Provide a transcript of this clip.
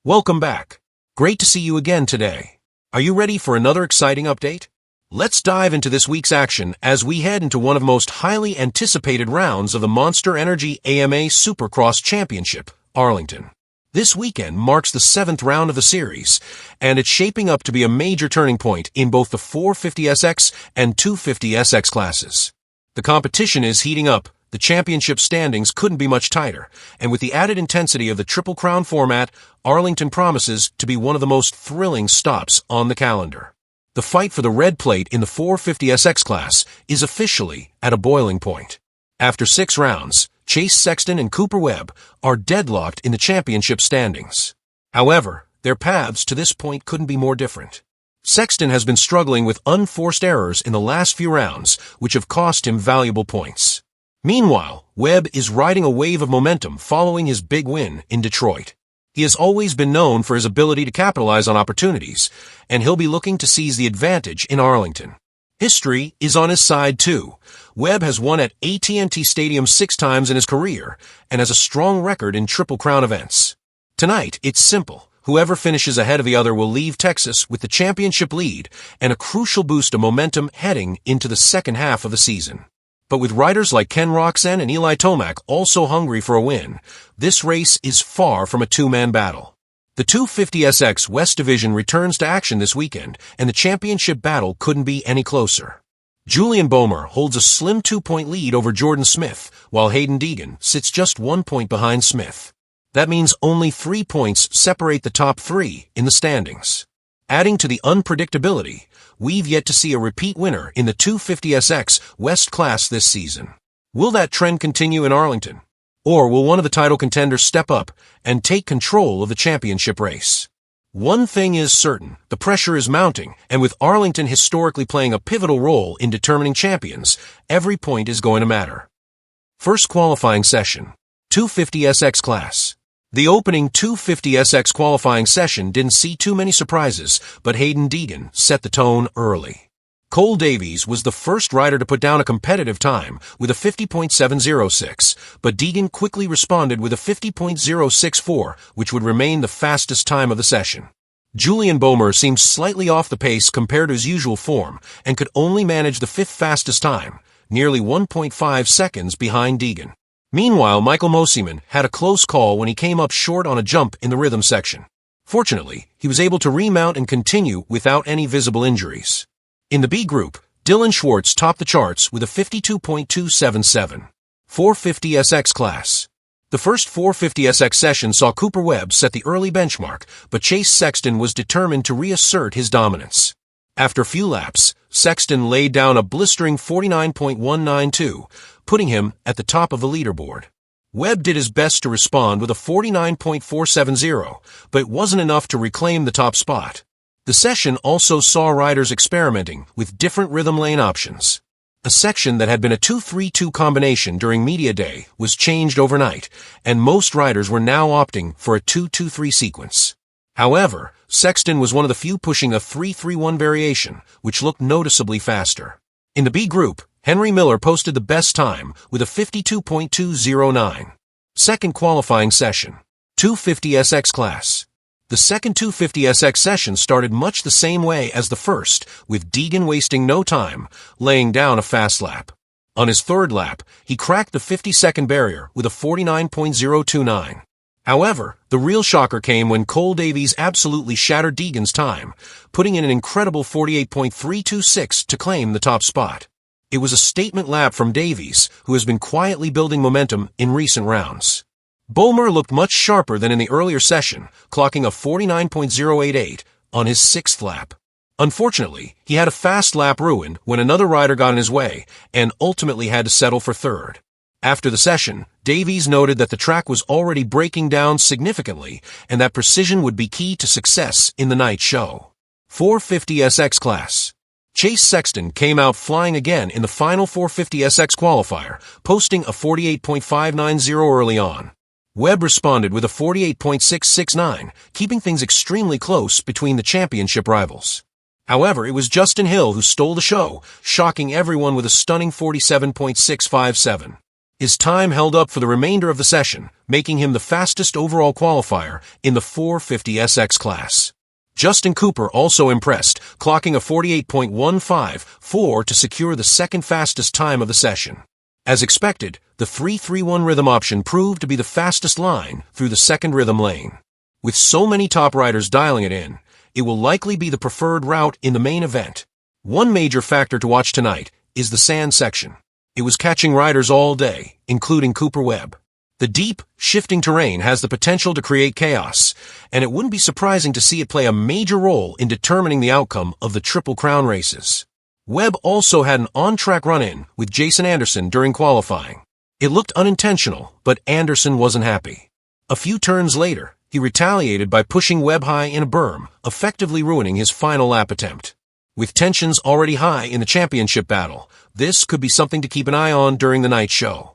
Welcome back. Great to see you again today. Are you ready for another exciting update? Let's dive into this week's action as we head into one of the most highly anticipated rounds of the Monsterenergy AMA Supercross Championship, Arlington. This weekend marks the 7th round of the series, and it's shaping up to be a major turning point in both the 450SX and 250SX classes. The competition is heating up. The championship standings couldn't be much tighter, and with the added intensity of the Triple Crown format, Arlington promises to be one of the most thrilling stops on the calendar. The fight for the red plate in the 450SX class is officially at a boiling point. After 6 rounds, Chase Sexton and Cooper Webb are deadlocked in the championship standings. However, their paths to this point couldn't be more different. Sexton has been struggling with unforced errors in the last few rounds, which have cost him valuable points. Meanwhile, Webb is riding a wave of momentum following his big win in Detroit. He has always been known for his ability to capitalize on opportunities, and he'll be looking to seize the advantage in Arlington. History is on his side too. Webb has won at AT&T Stadium 6 times in his career and has a strong record in Triple Crown events. Tonight, it's simple. Whoever finishes ahead of the other will leave Texas with the championship lead and a crucial boost of momentum heading into the second half of the season. But with riders like Ken Roczen and Eli Tomac also hungry for a win, this race is far from a two-man battle. The 250SX West Division returns to action this weekend, and the championship battle couldn't be any closer. Julian Boehmer holds a slim 2-point lead over Jordan Smith, while Hayden Deegan sits just 1 point behind Smith. That means only 3 points separate the top 3 in the standings. Adding to the unpredictability, we've yet to see a repeat winner in the 250SX West class this season. Will that trend continue in Arlington? Or will one of the title contenders step up and take control of the championship race? One thing is certain, the pressure is mounting, and with Arlington historically playing a pivotal role in determining champions, every point is going to matter. First qualifying session, 250SX class. The opening 250SX qualifying session didn't see too many surprises, but Hayden Deegan set the tone early. Cole Davies was the first rider to put down a competitive time with a 50.706, but Deegan quickly responded with a 50.064, which would remain the fastest time of the session. Julian Boehmer seemed slightly off the pace compared to his usual form and could only manage the 5th fastest time, nearly 1.5 seconds behind Deegan. Meanwhile, Michael Mosiman had a close call when he came up short on a jump in the rhythm section. Fortunately, he was able to remount and continue without any visible injuries. In the B group, Dylan Schwartz topped the charts with a 52.277. 450SX class. The first 450SX session saw Cooper Webb set the early benchmark, but Chase Sexton was determined to reassert his dominance. After a few laps, Sexton laid down a blistering 49.192, putting him at the top of the leaderboard. Webb did his best to respond with a 49.470, but it wasn't enough to reclaim the top spot. The session also saw riders experimenting with different rhythm lane options. A section that had been a 2-3-2 combination during media day was changed overnight, and most riders were now opting for a 2-2-3 sequence. However, Sexton was one of the few pushing a 3-3-1 variation, which looked noticeably faster. In the B group, Henry Miller posted the best time with a 52.209. Second qualifying session, 250SX class. The second 250SX session started much the same way as the first, with Deegan wasting no time, laying down a fast lap. On his third lap, he cracked the 50-second barrier with a 49.029. However, the real shocker came when Cole Davies absolutely shattered Deegan's time, putting in an incredible 48.326 to claim the top spot. It was a statement lap from Davies, who has been quietly building momentum in recent rounds. Boehmer looked much sharper than in the earlier session, clocking a 49.088 on his 6th lap. Unfortunately, he had a fast lap ruined when another rider got in his way and ultimately had to settle for third. After the session, Davies noted that the track was already breaking down significantly and that precision would be key to success in the night show. 450SX class. Chase Sexton came out flying again in the final 450SX qualifier, posting a 48.590 early on. Webb responded with a 48.669, keeping things extremely close between the championship rivals. However, it was Justin Hill who stole the show, shocking everyone with a stunning 47.657. His time held up for the remainder of the session, making him the fastest overall qualifier in the 450SX class. Justin Cooper also impressed, clocking a 48.154 to secure the second fastest time of the session. As expected, the 3-3-1 rhythm option proved to be the fastest line through the second rhythm lane. With so many top riders dialing it in, it will likely be the preferred route in the main event. One major factor to watch tonight is the sand section. It was catching riders all day, including Cooper Webb. The deep, shifting terrain has the potential to create chaos, and it wouldn't be surprising to see it play a major role in determining the outcome of the Triple Crown races. Webb also had an on-track run-in with Jason Anderson during qualifying. It looked unintentional, but Anderson wasn't happy. A few turns later, he retaliated by pushing Webb high in a berm, effectively ruining his final lap attempt. With tensions already high in the championship battle, this could be something to keep an eye on during the night show.